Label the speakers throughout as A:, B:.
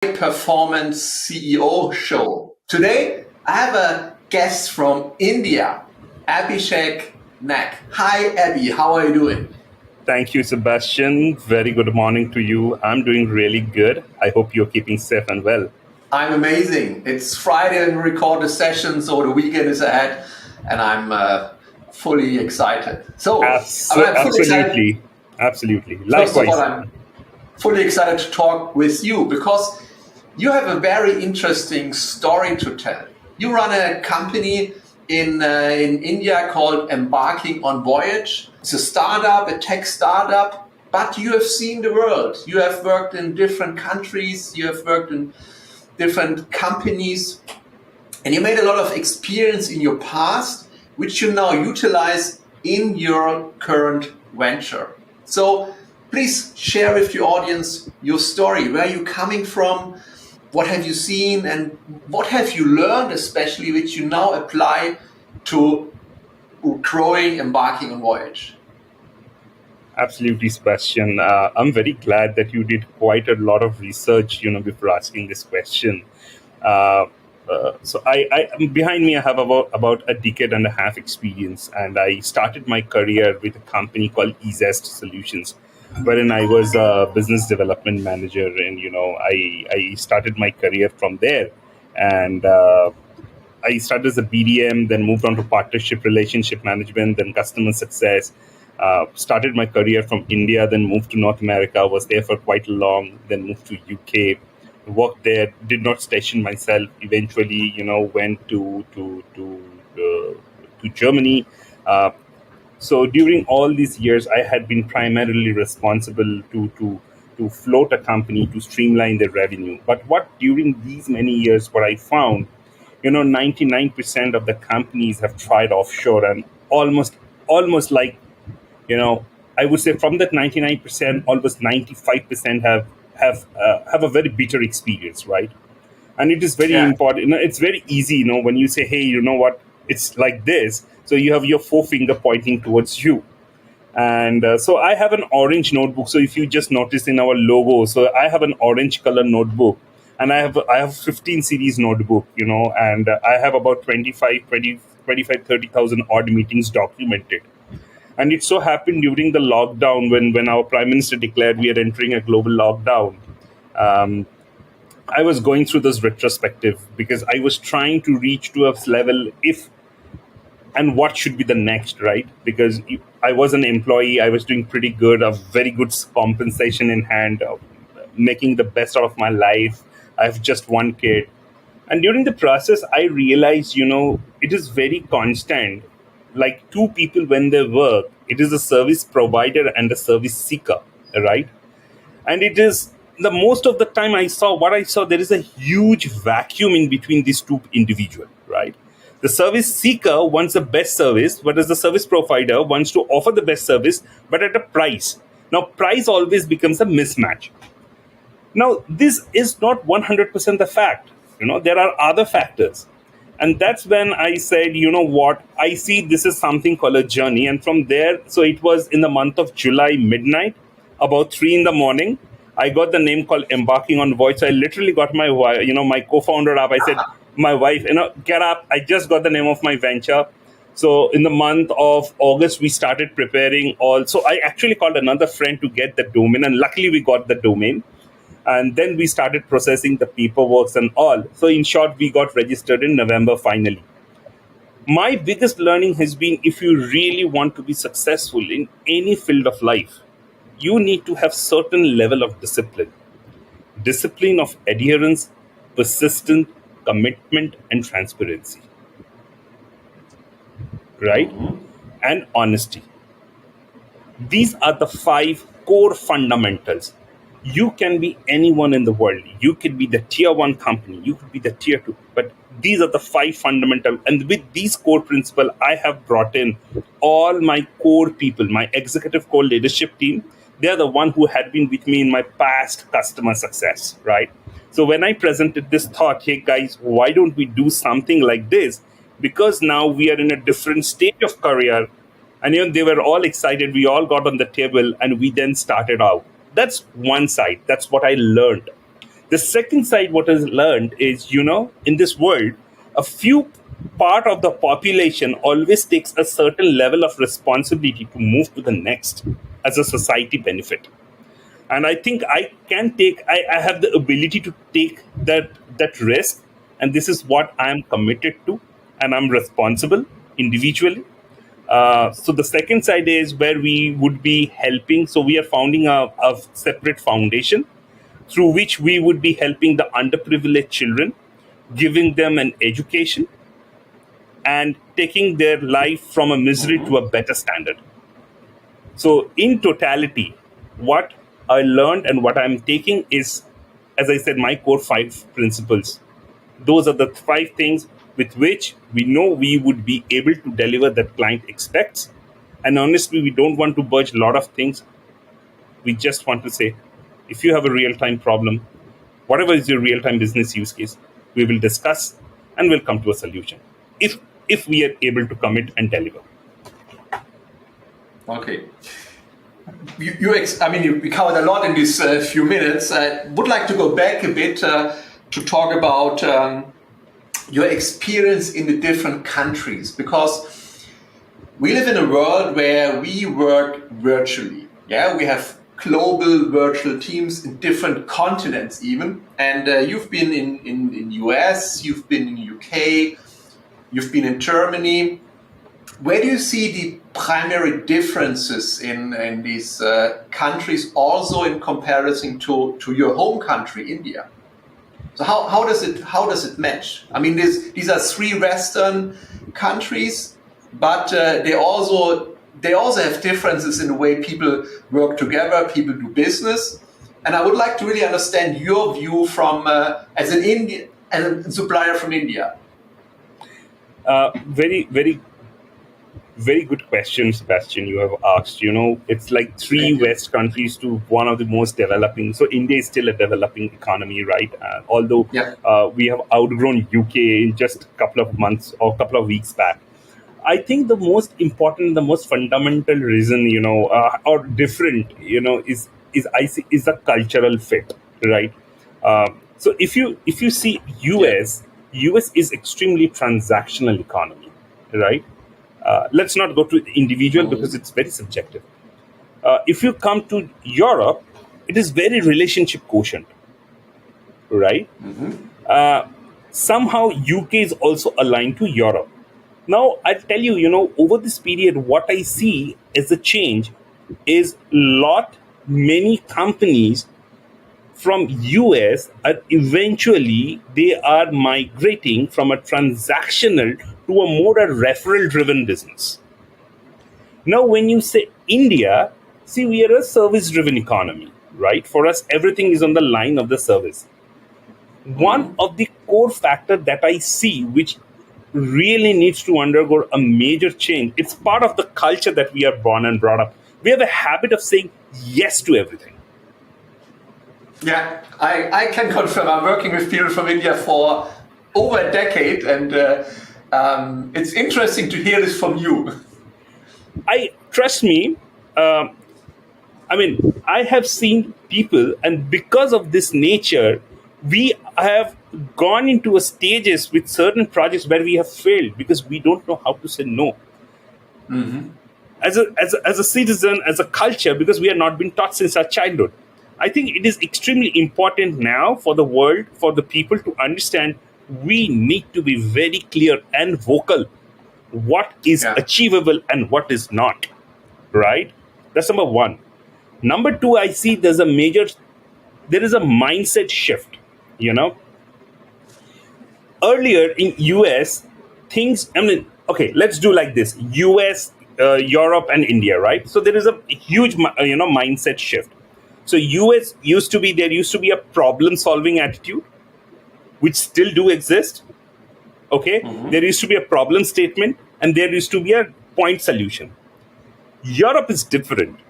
A: Performance CEO show. Today, I have a guest from India, Abhishek Nag. Hi, Abhi. How are you doing?
B: Thank you, Sebastian. Very good morning to you. I'm doing really good. I hope you're keeping safe and well.
A: I'm amazing. It's Friday and we record the session, so the weekend is ahead, and I'm fully excited. I'm fully excited.
B: Absolutely. Absolutely.
A: First of all,
B: Likewise.
A: I'm fully excited to talk with you because you have a very interesting story to tell. You run a company in India called EmbarkingOnVoyage. It's a startup, a tech startup, but you have seen the world. You have worked in different countries. You have worked in different companies, and you made a lot of experience in your past, which you now utilize in your current venture. So please share with the audience your story. Where are you coming from? What have you seen? And what have you learned, especially, which you now apply to growing, embarking on voyage?
B: Absolutely, Sebastian. I'm very glad that you did quite a lot of research, before asking this question. Uh, Behind me, I have about a decade and a half experience, and I started my career with a company called Ezest Solutions, wherein I was a business development manager, and I started my career from there, and I started as a BDM, then moved on to partnership, relationship management, then customer success. Started my career from India, then moved to North America. Was there for quite long, then moved to UK. Worked there. Did not station myself. Eventually, went to Germany. Uh, so during all these years, I had been primarily responsible to float a company to streamline the revenue. But what during these many years, what I found, 99% of the companies have tried offshore, and almost like, you know, I would say from that 99%, almost 95% have a very bitter experience, right? And it is very
A: Yeah.
B: important. It's very easy, when you say, hey, you know what, it's like this. So you have your forefinger pointing towards you. And so I have an orange notebook. So if you just notice in our logo, so I have an orange color notebook, and I have 15 series notebook, and I have about 30,000 odd meetings documented. And it so happened during the lockdown, when our prime minister declared we are entering a global lockdown. Um, I was going through this retrospective because I was trying to reach to a level if and what should be the next, right? Because I was an employee, I was doing pretty good, a very good compensation in hand, making the best out of my life. I have just one kid. And during the process, I realized, it is very constant. Like two people when they work, it is a service provider and a service seeker, right? And it is the most of the time I saw there is a huge vacuum in between these two individuals, right? The service seeker wants the best service, whereas the service provider wants to offer the best service, but at a price. Now, price always becomes a mismatch. Now, this is not 100% the fact. There are other factors. And that's when I said, you know what, I see this is something called a journey. And from there, so it was in the month of July, midnight, about 3 in the morning, I got the name called Embarking on Voyage. So I literally got my co-founder up. I said, my wife, get up. I just got the name of my venture. So in the month of August, we started preparing all. So I actually called another friend to get the domain, and luckily we got the domain. And then we started processing the paperwork and all. So in short, we got registered in November finally. My biggest learning has been, if you really want to be successful in any field of life, you need to have certain level of discipline of adherence, persistence, commitment, and transparency, right? And honesty. These are the five core fundamentals. You can be anyone in the world. You could be the tier one company. You could be the tier two. But these are the five fundamental. And with these core principles, I have brought in all my core people, my executive core leadership team. They are the one who had been with me in my past customer success, right? So when I presented this thought, hey guys, why don't we do something like this? Because now we are in a different stage of career, and they were all excited. We all got on the table and we then started out. That's one side. That's what I learned. The second side, what is learned is, in this world, a few part of the population always takes a certain level of responsibility to move to the next as a society benefit. And I think I have the ability to take that risk, and this is what I am committed to, and I'm responsible individually. So the second side is where we would be helping. So we are founding a separate foundation through which we would be helping the underprivileged children, giving them an education, and taking their life from a misery to a better standard. So, in totality, what I learned and what I'm taking is, as I said, my core 5 principles. Those are the 5 things with which we know we would be able to deliver that client expects. And honestly, we don't want to budge a lot of things. We just want to say, if you have a real-time problem, whatever is your real-time business use case, we will discuss and we'll come to a solution. If we are able to commit and deliver.
A: Okay. We covered a lot in these few minutes. I would like to go back a bit to talk about your experience in the different countries, because we live in a world where we work virtually. Yeah, we have global virtual teams in different continents even. And you've been in US, you've been in UK, you've been in Germany. Where do you see the primary differences in these countries, also in comparison to your home country, India? So how does it match? I mean, these are 3 Western countries, but they also have differences in the way people work together, people do business. And I would like to really understand your view from as a supplier from India.
B: Very, very, very good question, Sebastian, you have asked. It's like 3 West countries to one of the most developing. So India is still a developing economy, right? Although we have outgrown UK in just a couple of months or a couple of weeks back. I think the most important, the most fundamental reason, or different, is the cultural fit, right? So if you see US is extremely transactional economy, right? Let's not go to individual because it's very subjective. If you come to Europe, it is very relationship quotient, right? Somehow UK is also aligned to Europe. Now, I'll tell you, over this period, what I see as a change is many companies from US are eventually they are migrating from a transactional to a more referral driven business. Now, when you say India, see, we are a service driven economy, right? For us, everything is on the line of the service. One of the core factors that I see, which really needs to undergo a major change, it's part of the culture that we are born and brought up. We have a habit of saying yes to everything.
A: Yeah, I can confirm. I'm working with people from India for over a decade, and it's interesting to hear this from you.
B: Trust me, I have seen people, and because of this nature, we have gone into a stages with certain projects where we have failed because we don't know how to say no. As a citizen, as a culture, because we have not been taught since our childhood. I think it is extremely important now for the world, for the people to understand we need to be very clear and vocal what is achievable and what is not, right? That's number 1. Number 2, I see there is a mindset shift, Earlier in US, let's do like this. US, Europe and India, right? So there is a huge, mindset shift. So US there used to be a problem solving attitude, which still do exist. Okay. There used to be a problem statement and there used to be a point solution. Europe is different.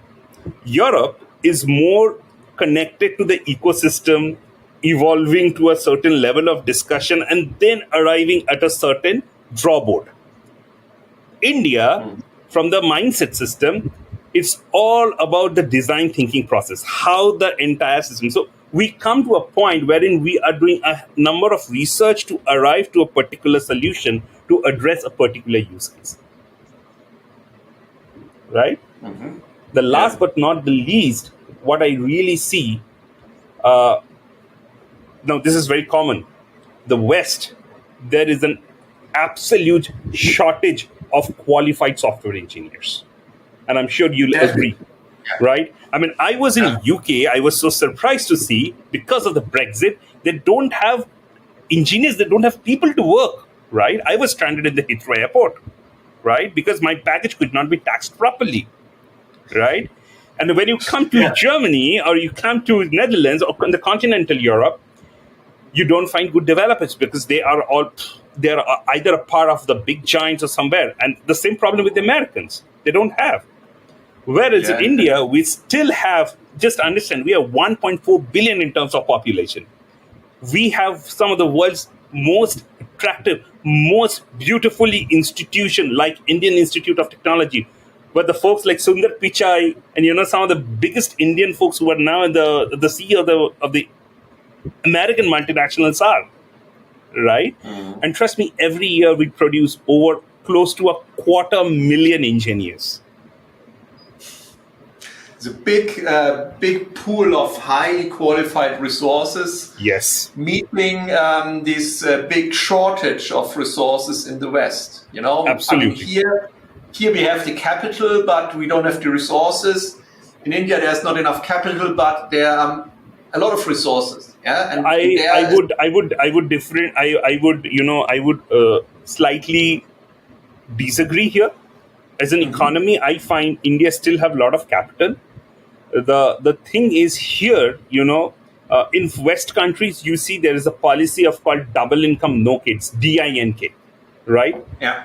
B: Europe is more connected to the ecosystem, evolving to a certain level of discussion and then arriving at a certain drawboard. India, from the mindset system, it's all about the design thinking process, how the entire system. So we come to a point wherein we are doing a number of research to arrive to a particular solution to address a particular use case. Right? The last
A: Yeah.
B: but not the least, what I really see, now this is very common. The West, there is an absolute shortage of qualified software engineers. And I'm sure you'll
A: Definitely.
B: agree, right? I mean, I was in
A: Yeah.
B: UK. I was so surprised to see, because of the Brexit, they don't have engineers, they don't have people to work, right? I was stranded in the Heathrow airport, right? Because my package could not be taxed properly, right? And when you come to
A: Yeah.
B: Germany or you come to Netherlands or in the continental Europe, you don't find good developers because they're either a part of the big giants or somewhere. And the same problem with the Americans, they don't have. Whereas in
A: Yeah.
B: India, we still have, just understand, we are 1.4 billion in terms of population. We have some of the world's most attractive, most beautifully institution like Indian Institute of Technology, where the folks like Sundar Pichai and some of the biggest Indian folks who are now in the CEO of the American multinationals are, right? And trust me, every year we produce over close to 250,000 engineers.
A: It's a big pool of highly qualified resources
B: Yes,
A: meeting this big shortage of resources in the West. I mean,
B: absolutely.
A: here we have the capital, but we don't have the resources. In India, there's not enough capital, but there are a lot of resources. Yeah, and
B: I would slightly disagree here. As an economy, I find India still have a lot of capital. The thing is here, in West countries, you see there is a policy of called double income, no kids, DINK, right?
A: yeah,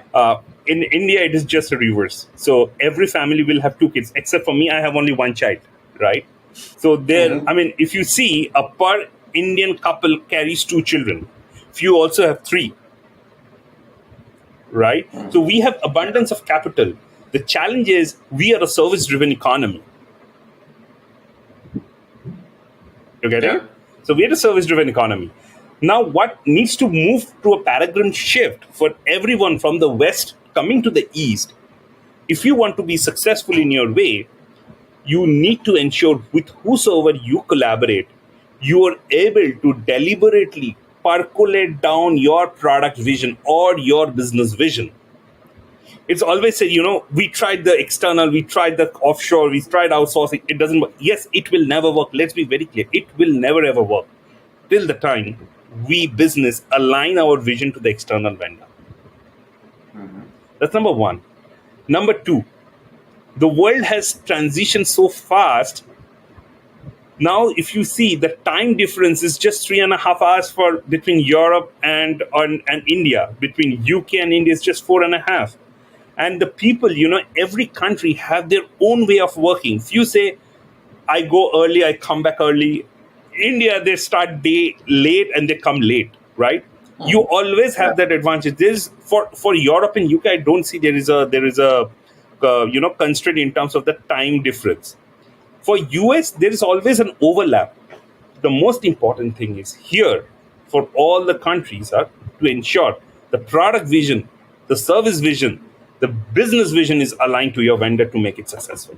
B: In India, it is just a reverse. So every family will have two kids, except for me, I have only one child, right? So there, I mean, if you see a per Indian couple carries two children, few also have three, right? So we have abundance of capital. The challenge is we are a service-driven economy. You get
A: yeah.
B: it? So we are a service-driven economy. Now, what needs to move to a paradigm shift for everyone from the West coming to the East? If you want to be successful in your way, you need to ensure with whosoever you collaborate, you are able to deliberately percolate down your product vision or your business vision. It's always said, we tried the external, we tried the offshore, we tried outsourcing. It doesn't work. Yes, it will never work. Let's be very clear. It will never ever work till the time we business align our vision to the external vendor. That's number one. Number two, the world has transitioned so fast. Now, if you see, the time difference is just 3.5 hours for between Europe and India. Between UK and India is just 4.5. And the people, every country have their own way of working. If you say, I go early, I come back early. India, they start day late and they come late, right? You always have that advantage. There's for Europe and UK, I don't see there is a constraint in terms of the time difference. For US, there is always an overlap. The most important thing is here for all the countries are to ensure the product vision, the service vision, the business vision is aligned to your vendor to make it successful.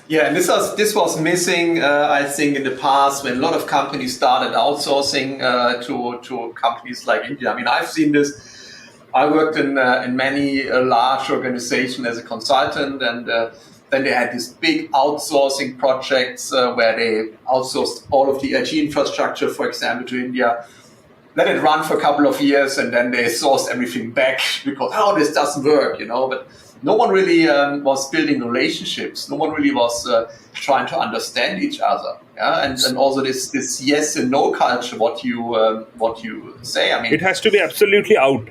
A: Yeah, and this was missing, I think, in the past when a lot of companies started outsourcing to companies like India. I mean, I've seen this. I worked in many large organizations as a consultant, and then they had these big outsourcing projects where they outsourced all of the IT infrastructure, for example, to India. Let it run for a couple of years, and then they sourced everything back because, this doesn't work, But no one really was building relationships. No one really was trying to understand each other. Yeah, and also this yes and no culture. What you say? I mean,
B: It has to be absolutely out.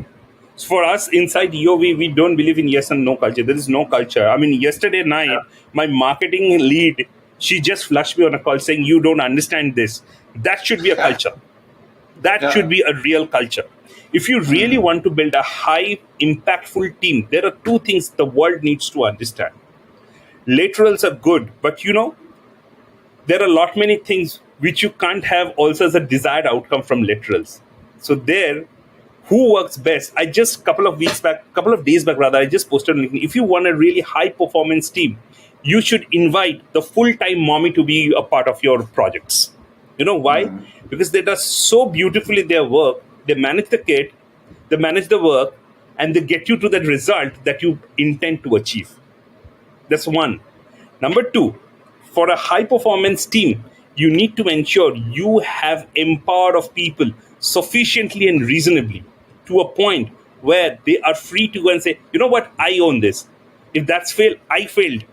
B: For us inside EO, we don't believe in yes and no culture. There is no culture. I mean, yesterday night, my marketing lead, she just flushed me on a call saying, you don't understand this. That should be a culture. That should be a real culture. If you really want to build a high impactful team, there are two things the world needs to understand. Laterals are good, but there are a lot many things which you can't have also as a desired outcome from literals. So there, who works best? I just couple of days back rather, I just posted on LinkedIn. If you want a really high performance team, you should invite the full time mommy to be a part of your projects. You know why? Because they do so beautifully their work. They manage the kit, they manage the work, and they get you to that result that you intend to achieve. That's one. Number two, for a high performance team, you need to ensure you have empowered of people sufficiently and reasonably to a point where they are free to go and say, you know what, I own this. If that's failed, I failed.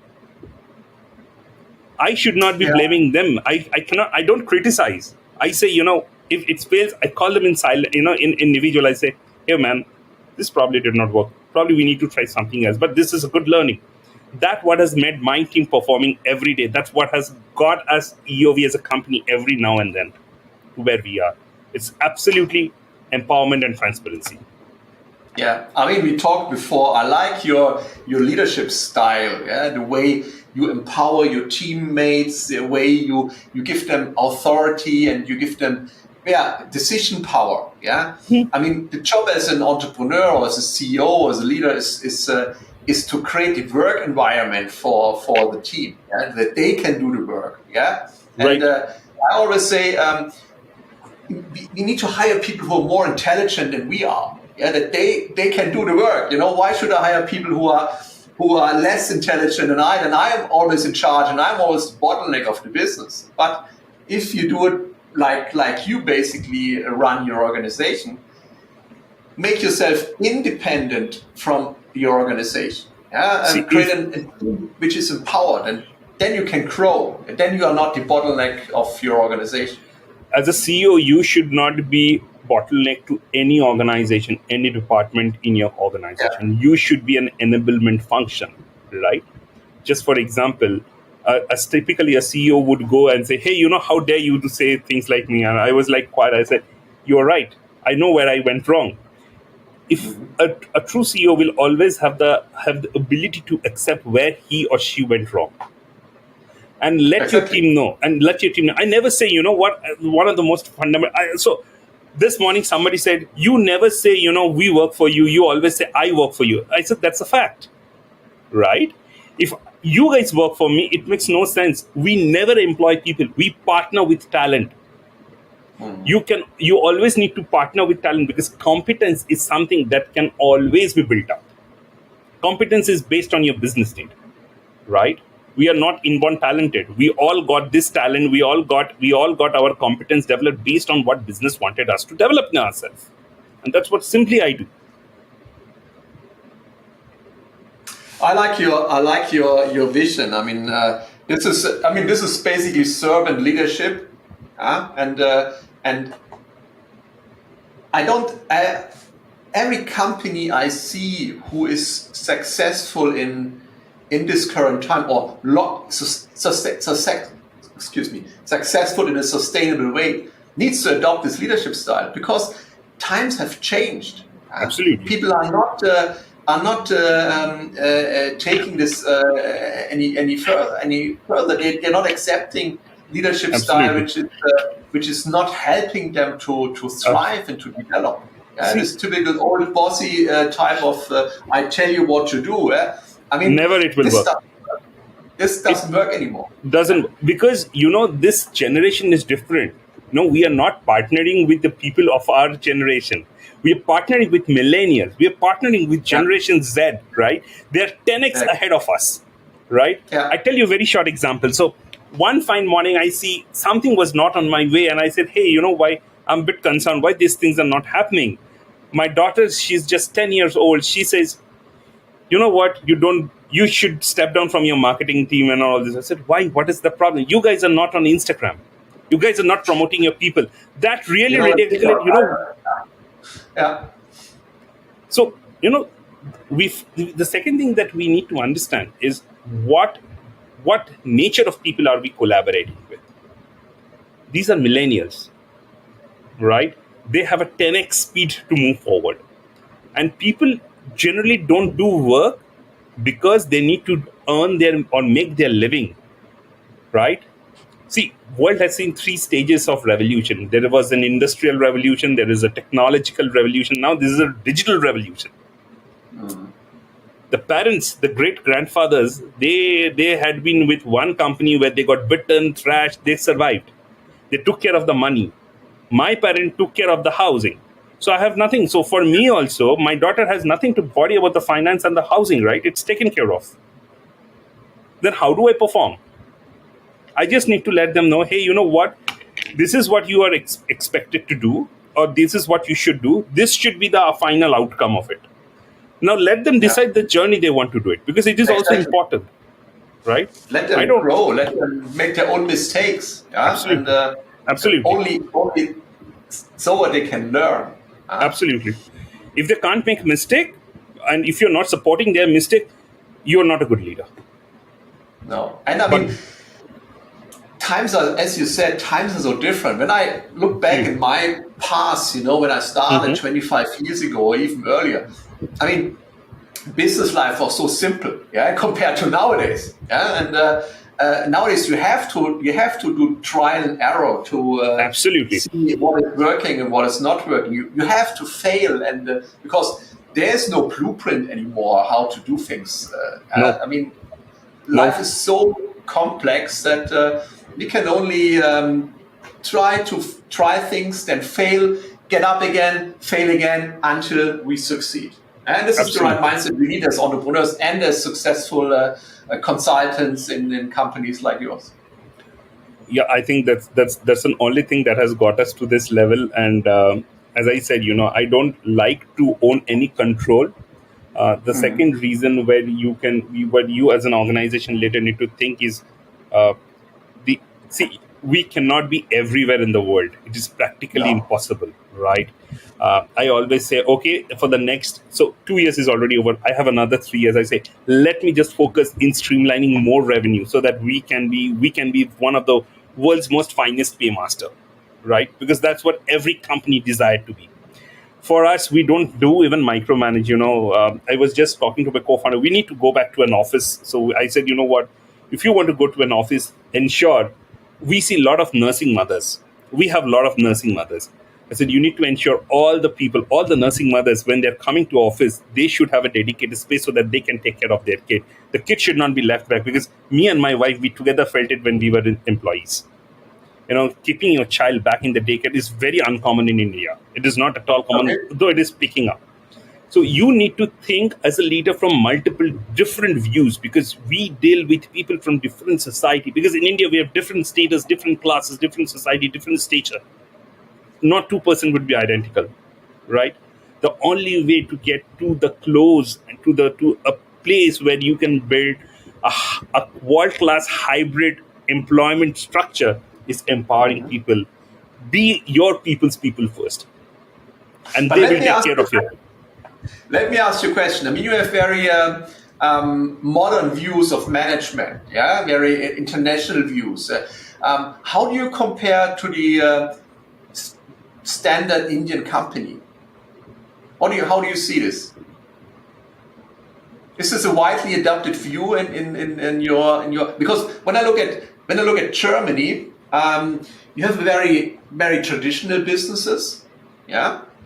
B: I should not be
A: Yeah.
B: blaming them. I cannot, I don't criticize. I say, if it fails, I call them in silent, in individual. I say, hey man, this probably did not work. Probably we need to try something else. But this is a good learning. That's what has made my team performing every day. That's what has got us EOV as a company every now and then to where we are. It's absolutely empowerment and transparency.
A: Yeah, I mean, we talked before. I like your leadership style. Yeah, the way you empower your teammates, the way you give them authority and you give them decision power. Yeah, I mean, the job as an entrepreneur or as a CEO or as a leader is to create a work environment for the team, that they can do the work. Yeah, and
B: Right.
A: I always say we need to hire people who are more intelligent than we are. Yeah, that they can do the work. Why should I hire people who are less intelligent than I? And I am always in charge, and I'm always the bottleneck of the business. But if you do it like you basically run your organization, make yourself independent from your organization, and create a team which is empowered, and then you can grow, and then you are not the bottleneck of your organization.
B: As a CEO, you should not be bottleneck to any organization, any department in your organization. You should be an enablement function, right? Just for example, as typically a CEO would go and say, hey, how dare you to say things like me? And I was like quiet. I said, you're right. I know where I went wrong. If a true CEO will always have the ability to accept where he or she went wrong, and let your
A: Exactly.
B: team know. I never say, what, one of the most fundamental. So this morning somebody said, you never say, we work for you. You always say, I work for you. I said, that's a fact, right? If you guys work for me, it makes no sense. We never employ people. We partner with talent. You always need to partner with talent because competence is something that can always be built up. Competence is based on your business need, right? We are not inborn talented. We all got this talent. We all got our competence developed based on what business wanted us to develop in ourselves, and that's what simply I do.
A: I like your vision. I mean, this is basically servant leadership, and I don't. Every company I see who is successful in this current time or successful in a sustainable way needs to adopt this leadership style because times have changed.
B: Absolutely.
A: People are not taking this any further. They're not accepting leadership style, which is not helping them to thrive and to develop. This typical old bossy type of I tell you what to do. I mean,
B: Never it will work.
A: This doesn't work anymore.
B: Doesn't, because this generation is different. We are not partnering with the people of our generation. We are partnering with millennials. We are partnering with Generation Z, right? They are 10x ahead of us, right?
A: Yeah.
B: I tell you a very short example. So one fine morning, I see something was not on my way, and I said, hey, why? I'm a bit concerned why these things are not happening. My daughter, she's just 10 years old. She says, you know what, you should step down from your marketing team and all this. I said, why? What is the problem? You guys are not on Instagram. You guys are not promoting your people. That really ridiculous,
A: Yeah.
B: So, the second thing that we need to understand is what nature of people are we collaborating with? These are millennials, right? They have a 10x speed to move forward. And people generally don't do work because they need to earn or make their living, right? See, world has seen three stages of revolution. There was an industrial revolution, there is a technological revolution, now this is a digital revolution. The parents, the great grandfathers, they had been with one company where they got bitten, thrashed, they survived. They took care of the money. My parent took care of the housing. So I have nothing. So for me also, my daughter has nothing to worry about the finance and the housing, right? It's taken care of. Then how do I perform? I just need to let them know, hey, you know what? This is what you are expected to do, or this is what you should do. This should be the final outcome of it. Now let them decide the journey they want to do it, because it is also important, right?
A: Let them grow. Let them make their own mistakes. Yeah?
B: Absolutely.
A: And
B: Absolutely.
A: only so they can learn.
B: Absolutely. If they can't make a mistake, and if you're not supporting their mistake, you're not a good leader.
A: No. And I mean, times are, as you said, times are so different. When I look back in my past, when I started 25 years ago or even earlier, I mean, business life was so simple, compared to nowadays. And nowadays you have to do trial and error to
B: Absolutely
A: see what is working and what is not working. You have to fail, and because there's no blueprint anymore how to do things.
B: No.
A: I mean, life is so complex that we can only try things, then fail, get up again, fail again until we succeed. And this is the right mindset we need as entrepreneurs and as successful consultants in companies like yours.
B: Yeah, I think that's the only thing that has got us to this level. And as I said, I don't like to own any control. The second reason where you as an organization later need to think is we cannot be everywhere in the world. It is practically impossible, right? I always say, okay, for the next, so 2 years is already over. I have another 3 years. I say, let me just focus in streamlining more revenue so that we can be one of the world's most finest paymaster, right? Because that's what every company desired to be. For us, we don't do even micromanage. I was just talking to my co-founder. We need to go back to an office. So I said, you know what? If you want to go to an office, ensure we see a lot of nursing mothers. We have a lot of nursing mothers. I said, you need to ensure all the people, all the nursing mothers, when they're coming to office, they should have a dedicated space so that they can take care of their kid. The kid should not be left back, because me and my wife, we together felt it when we were employees. Keeping your child back in the daycare is very uncommon in India. It is not at all common, though it is picking up. So you need to think as a leader from multiple different views, because we deal with people from different society. Because in India, we have different status, different classes, different society, different stature. Not 2% would be identical, right? The only way to get to the close and to a place where you can build a world-class hybrid employment structure is empowering people. Be your people's people first, and they will take care of you.
A: Let me ask you a question. I mean, you have very modern views of management, very international views. How do you compare to the standard Indian company? How do you see this? Is this a widely adopted view in your? Because when I look at Germany, you have very, very traditional businesses,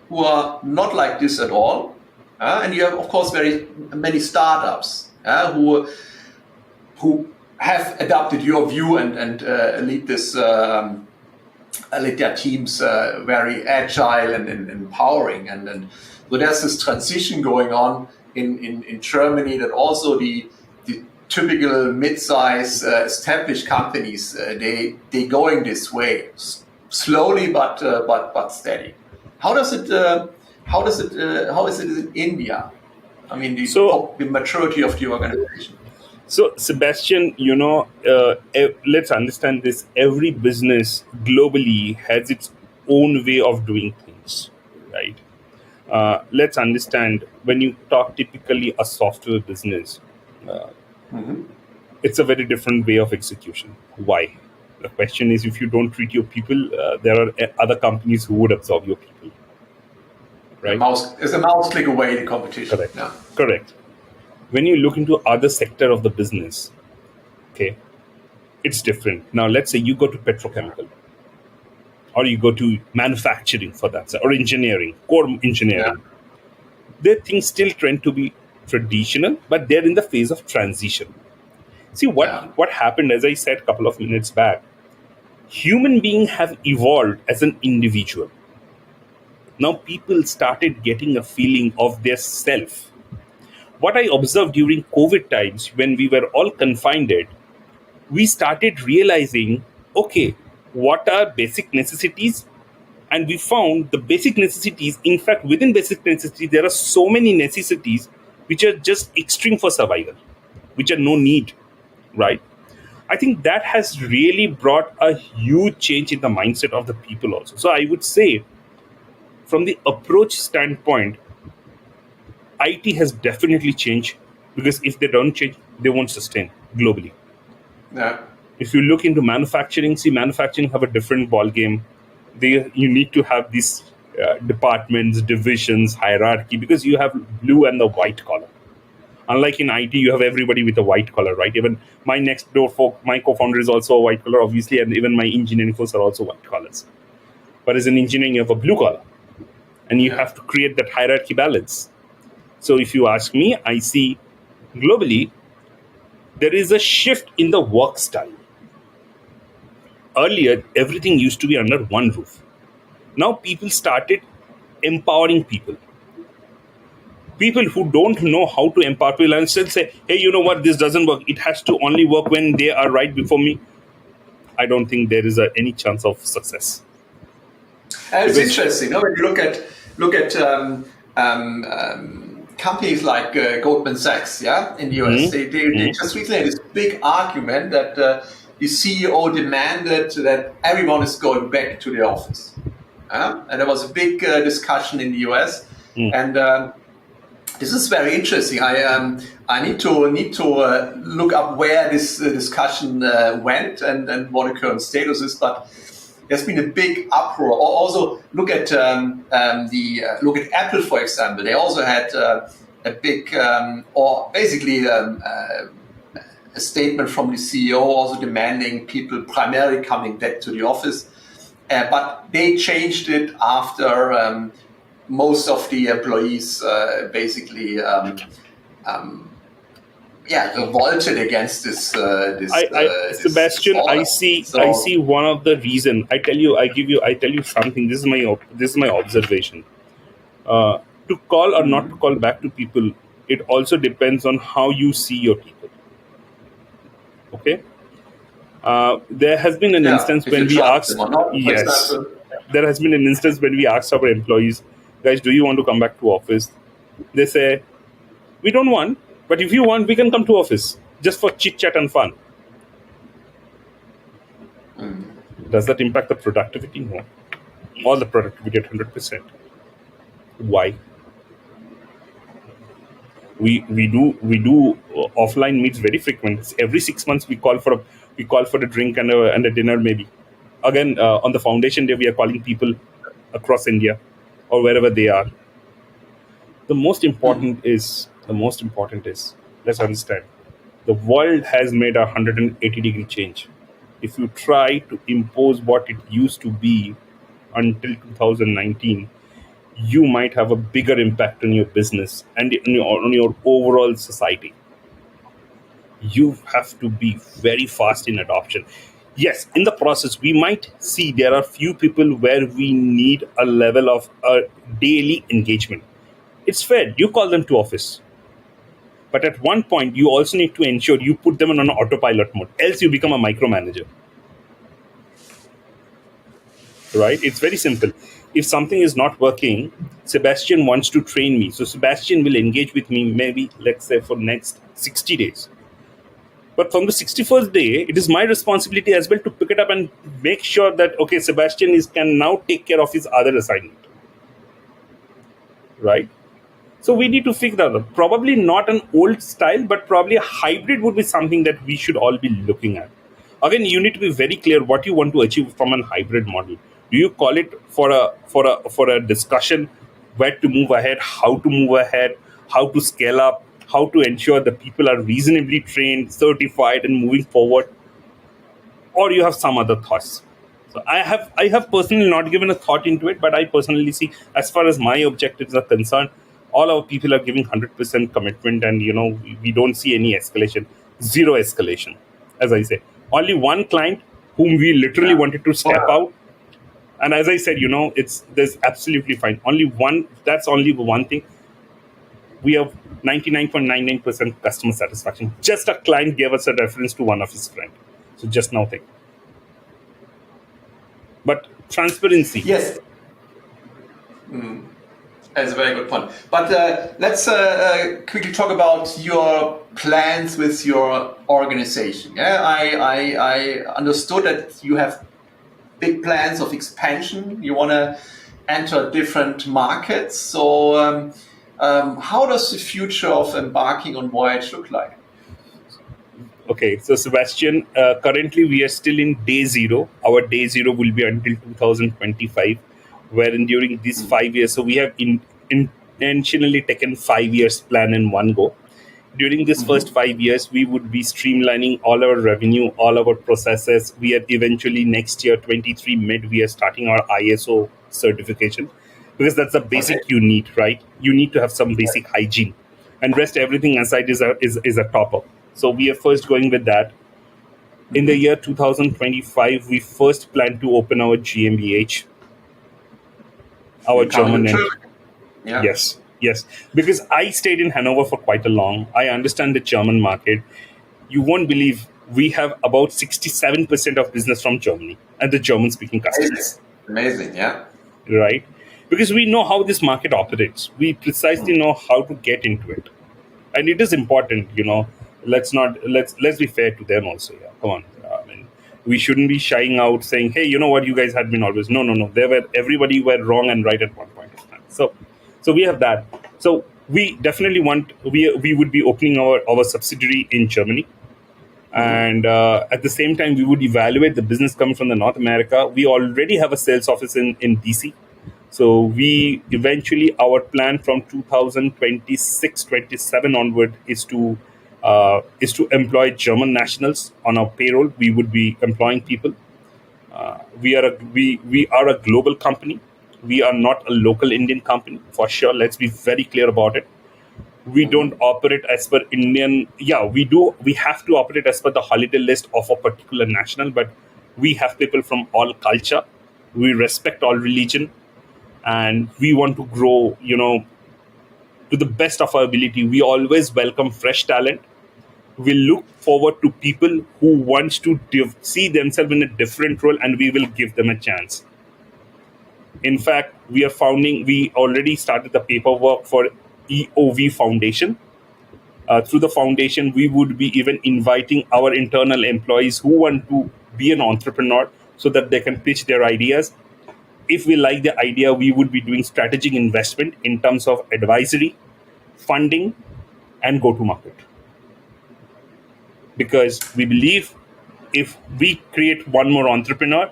A: who are not like this at all. And you have, of course, very many startups who have adopted your view and lead their teams very agile and empowering. And so there's this transition going on in Germany, that also the typical mid-size established companies they going this way slowly but steady. How is it in India? I mean, the maturity of the organization.
B: So, Sebastian, let's understand this. Every business globally has its own way of doing things, right? Let's understand, when you talk typically a software business, it's a very different way of execution. Why? The question is, if you don't treat your people, there are other companies who would absorb your people. Right?
A: It's a mouse click away, the competition.
B: Correct. Yeah. Correct. When you look into other sector of the business, okay, it's different. Now, let's say you go to petrochemical, or you go to manufacturing for that, or engineering, core
A: Yeah.
B: engineering. Their things still tend to be traditional, but they're in the phase of transition. See
A: Yeah.
B: what happened, as I said a couple of minutes back. Human beings have evolved as an individual. Now people started getting a feeling of their self. What I observed during COVID times when we were all confined, we started realizing, okay, what are basic necessities? And we found the basic necessities, in fact, within basic necessities, there are so many necessities which are just extreme for survival, which are no need, right? I think that has really brought a huge change in the mindset of the people also. So I would say, from the approach standpoint, IT has definitely changed, because if they don't change, they won't sustain globally.
A: Yeah.
B: If you look into manufacturing, see, manufacturing have a different ball game. You need to have these departments, divisions, hierarchy, because you have blue and the white collar. Unlike in IT, you have everybody with a white collar, right? Even my next door folk, my co-founder is also a white collar, obviously, and even my engineering folks are also white collars. But as an engineering, you have a blue collar, and you
A: Yeah.
B: have to create that hierarchy balance. So if you ask me, I see globally there is a shift in the work style. Earlier, everything used to be under one roof. Now people started empowering people. People who don't know how to empower people and still say, hey, you know what, this doesn't work. It has to only work when they are right before me. I don't think there is any chance of success.
A: And it's
B: Because
A: interesting, when you look at companies like Goldman Sachs, yeah, in the US. They just recently had this big argument that the CEO demanded that everyone is going back to the office. And there was a big discussion in the US, and this is very interesting. I need to look up where this discussion went and what the current status is, but there's been a big uproar. Also, look at look at Apple, for example. They also had a big, or basically a statement from the CEO, also demanding people primarily coming back to the office. But they changed it after most of the employees basically revolted against this
B: Sebastian,
A: order.
B: I see one of the reason. I tell you something. This is my observation. To call or not to call back to people, it also depends on how you see your people. Okay. There has been an instance
A: If
B: when
A: you
B: we
A: trust them
B: asked,
A: or not, for
B: yes,
A: example.
B: there has been an instance when we asked our employees, guys, do you want to come back to office? They say, we don't want, but if you want, we can come to office just for chit chat and fun. Does that impact the productivity? No. All the productivity at 100%. Why? We do offline meets very frequent. Every 6 months we call for a drink and a dinner, maybe. Again, on the foundation day, we are calling people across India or wherever they are. The most important is let's understand, the world has made a 180-degree change. If you try to impose what it used to be until 2019, you might have a bigger impact on your business and on your overall society. You have to be very fast in adoption. Yes, in the process, we might see there are few people where we need a level of daily engagement. It's fair, you call them to office. But at one point, you also need to ensure you put them on an autopilot mode, else you become a micromanager. Right? It's very simple. If something is not working, Sebastian wants to train me. So Sebastian will engage with me maybe, let's say, for next 60 days. But from the 61st day, it is my responsibility as well to pick it up and make sure that, okay, Sebastian can now take care of his other assignment. Right? So we need to figure that out. Probably not an old style, but probably a hybrid would be something that we should all be looking at. Again, you need to be very clear what you want to achieve from a hybrid model. Do you call it for a discussion where to move ahead, how to move ahead, how to scale up, how to ensure that people are reasonably trained, certified, and moving forward? or you have some other thoughts. So I have personally not given a thought into it, but I personally see, as far as my objectives are concerned, all our people are giving 100% commitment, and we don't see any escalation, zero escalation. As I say, only one client whom we literally
A: Yeah.
B: wanted to step
A: Wow.
B: out, and as I said, it's there's absolutely fine. Only one. That's only one thing. We have 99.99% customer satisfaction. Just a client gave us a reference to one of his friend. So just now think. But transparency.
A: Yes. That's a very good point. But let's quickly talk about your plans with your organization. Yeah, I understood that you have big plans of expansion. You want to enter different markets. So how does the future of Embarking on Voyage look like?
B: Okay, so Sebastian, currently we are still in day zero. Our day zero will be until 2025, wherein during these 5 years, so we have intentionally taken 5 years plan in one go. During this first 5 years, we would be streamlining all our revenue, all our processes. We are eventually next year, 23 mid, we are starting our ISO certification, because that's the basic
A: Okay.
B: you need, right? You need to have some basic hygiene, and rest everything aside is a top up. So we are first going with that. In the year 2025, we first plan to open our GmbH, our
A: You come
B: German
A: into
B: entity.
A: Germany. Yeah.
B: Yes, because I stayed in Hanover for quite a long. I understand the German market. You won't believe we have about 67% of business from Germany and the German-speaking
A: Amazing.
B: customers,
A: Amazing. Yeah.
B: right? Because we know how this market operates. We precisely know how to get into it, and it is important. Let's be fair to them also. Yeah, come on. I mean, we shouldn't be shying out saying, "Hey, you know what? You guys had been always." No, no, no. Everybody were wrong and right at one point of time. So we have that. So we definitely we would be opening our subsidiary in Germany, and at the same time we would evaluate the business coming from the North America. We already have a sales office in DC. So we eventually, our plan from 2026-27 onward is to employ German nationals on our payroll. We would be employing people. We are a global company. We are not a local Indian company, for sure. Let's be very clear about it. We don't operate as per Indian. Yeah, we do. We have to operate as per the holiday list of a particular national, but we have people from all culture. We respect all religion, and we want to grow. To the best of our ability. We always welcome fresh talent. We look forward to people who wants to see themselves in a different role, and we will give them a chance. In fact, we already started the paperwork for EOV Foundation. Through the foundation, we would be even inviting our internal employees who want to be an entrepreneur so that they can pitch their ideas. If we like the idea, we would be doing strategic investment in terms of advisory, funding, and go to market. Because we believe if we create one more entrepreneur,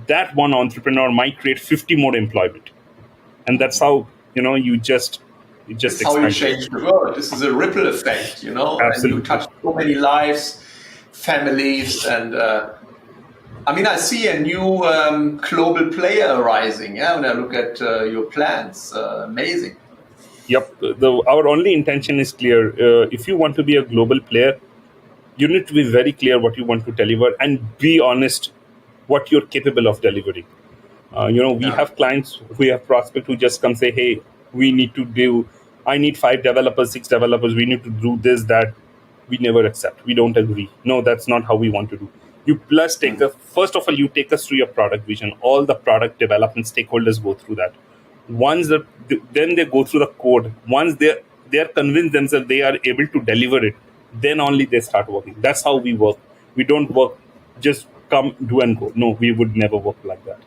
B: that one entrepreneur might create 50 more employment. And that's how, you just
A: It's how you
B: expand.
A: change the world. This is a ripple effect, and you
B: Absolutely.
A: touch so many lives, families, and I see a new global player arising. Yeah, when I look at your plans, amazing.
B: Yep. Our only intention is clear. If you want to be a global player, you need to be very clear what you want to deliver and be honest what you're capable of delivering. We
A: Yeah.
B: have clients, we have prospects who just come say, hey, we need to do, I need 5 developers, 6 developers, we need to do this, that. We never accept. We don't agree. No, that's not how we want to do. You plus first of all, you take us through your product vision. All the product development stakeholders go through that. Then they go through the code. Once they're convinced themselves they are able to deliver it, then only they start working. That's how we work. We don't work just come, do and go. No, we would never work like that.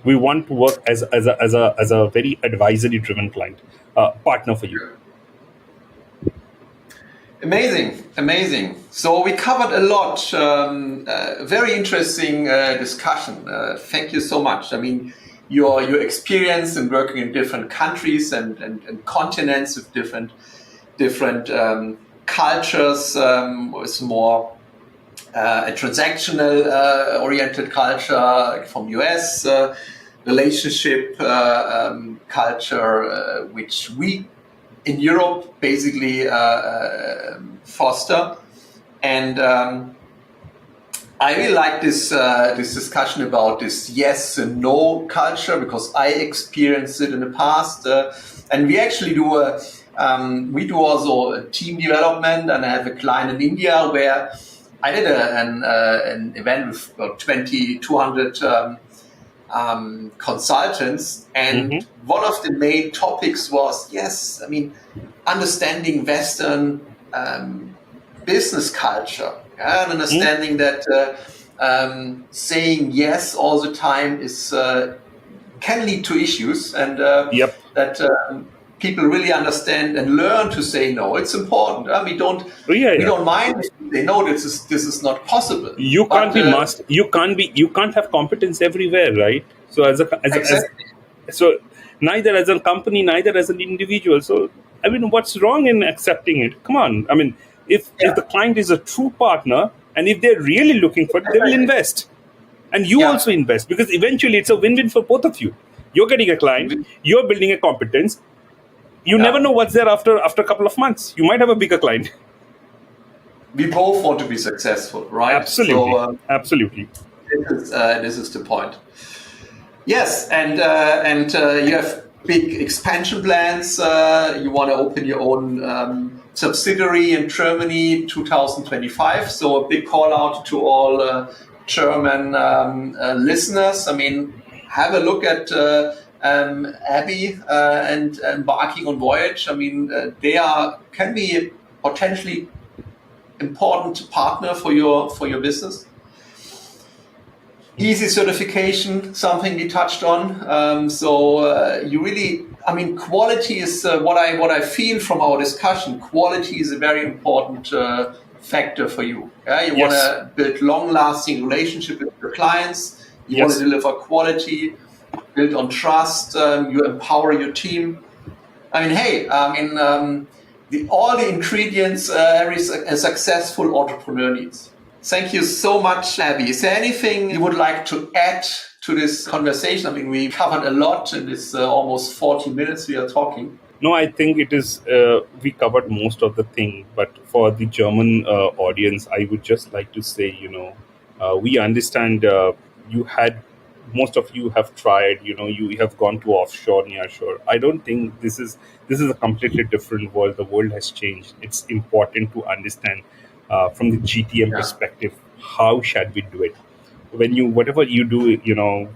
B: We want to work as a very advisory driven client partner for you.
A: Amazing, amazing. So we covered a lot. Very interesting discussion. Thank you so much. Your experience in working in different countries and continents with different cultures was more a transactional oriented culture from US, relationship culture, which we in Europe basically foster. And I really like this discussion about this yes and no culture, because I experienced it in the past, and we actually do we do also a team development, and I have a client in India where I did an event with about 200 consultants, and one of the main topics was understanding Western business culture. And understanding that saying yes all the time is can lead to issues, and that people really understand and learn to say no. It's important. We don't mind if they know this is not possible.
B: You can't You can't have competence everywhere, right? So so neither as a company, neither as an individual. So what's wrong in accepting it? Come on. If the client is a true partner, and if they're really looking for it, they will invest. And you also invest, because eventually it's a win-win for both of you. You're getting a client, you're building a competence. You never know what's there after a couple of months. You might have a bigger client.
A: We both want to be successful, right?
B: Absolutely. So, absolutely.
A: This is the point. Yes, and you have big expansion plans. You want to open your own subsidiary in Germany 2025. So a big call out to all German listeners. Have a look at Abby and Embarking on Voyage. They can be a potentially important partner for your business. Easy certification, something we touched on. You really, quality is what I feel from our discussion. Quality is a very important factor for you. You want to build long-lasting relationship with your clients. You want to deliver quality, build on trust. You empower your team. All the ingredients every successful entrepreneur needs. Thank you so much, Abby. Is there anything you would like to add to this conversation? We covered a lot in this almost 40 minutes we are talking.
B: No, I think it is, we covered most of the thing. But for the German audience, I would just like to say, we understand most of you have tried, you have gone to offshore, nearshore. I don't think this is a completely different world. The world has changed. It's important to understand from the GTM perspective, how shall we do it? Whatever you do,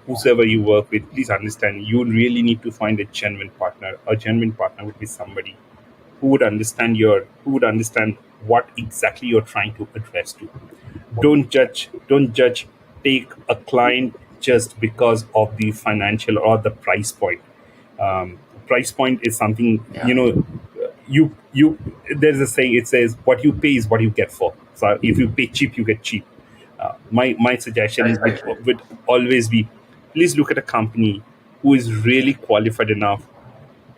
B: whosoever you work with, please understand, you really need to find a genuine partner. A genuine partner would be somebody who would understand what exactly you're trying to address to. Don't judge. Take a client just because of the financial or the price point. Price point is something, you there's a saying, it says what you pay is what you get for. So if you pay cheap, you get cheap. My suggestion would always be, please look at a company who is really qualified enough.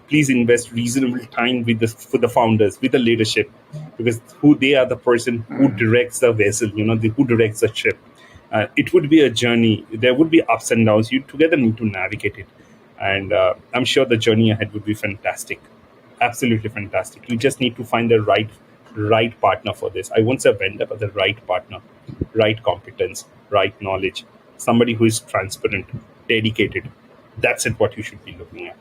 B: Please invest reasonable time for the founders, with the leadership, because they are the person who directs the vessel, who directs the ship. It would be a journey. There would be ups and downs. You together need to navigate it. And I'm sure the journey ahead would be fantastic. Absolutely fantastic. You just need to find the right partner for this. I won't say vendor, but the right partner, right competence, right knowledge, somebody who is transparent, dedicated. That's what you should be looking at.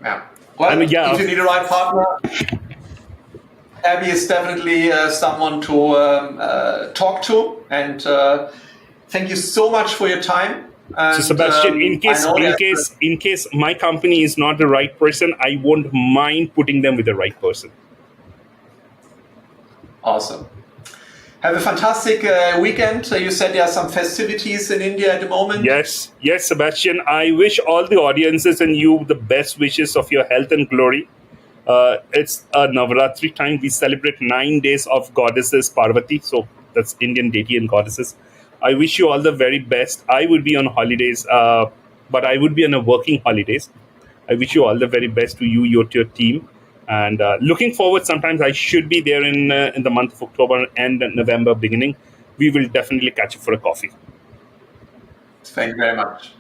A: Yeah. Well, if you need a right partner, Abby is definitely someone to talk to. And thank you so much for your time. And,
B: so Sebastian, in case my company is not the right person, I won't mind putting them with the right person.
A: Awesome. Have a fantastic weekend. You said there are some festivities in India at the moment.
B: Yes, Sebastian. I wish all the audiences and you the best wishes of your health and glory. It's a Navaratri time. We celebrate 9 days of goddesses Parvati. So that's Indian deity and goddesses. I wish you all the very best. I would be on holidays, but I would be on a working holidays. I wish you all the very best to you, your team. And looking forward, sometimes I should be there in the month of October and November beginning. We will definitely catch up for a coffee.
A: Thank you very much.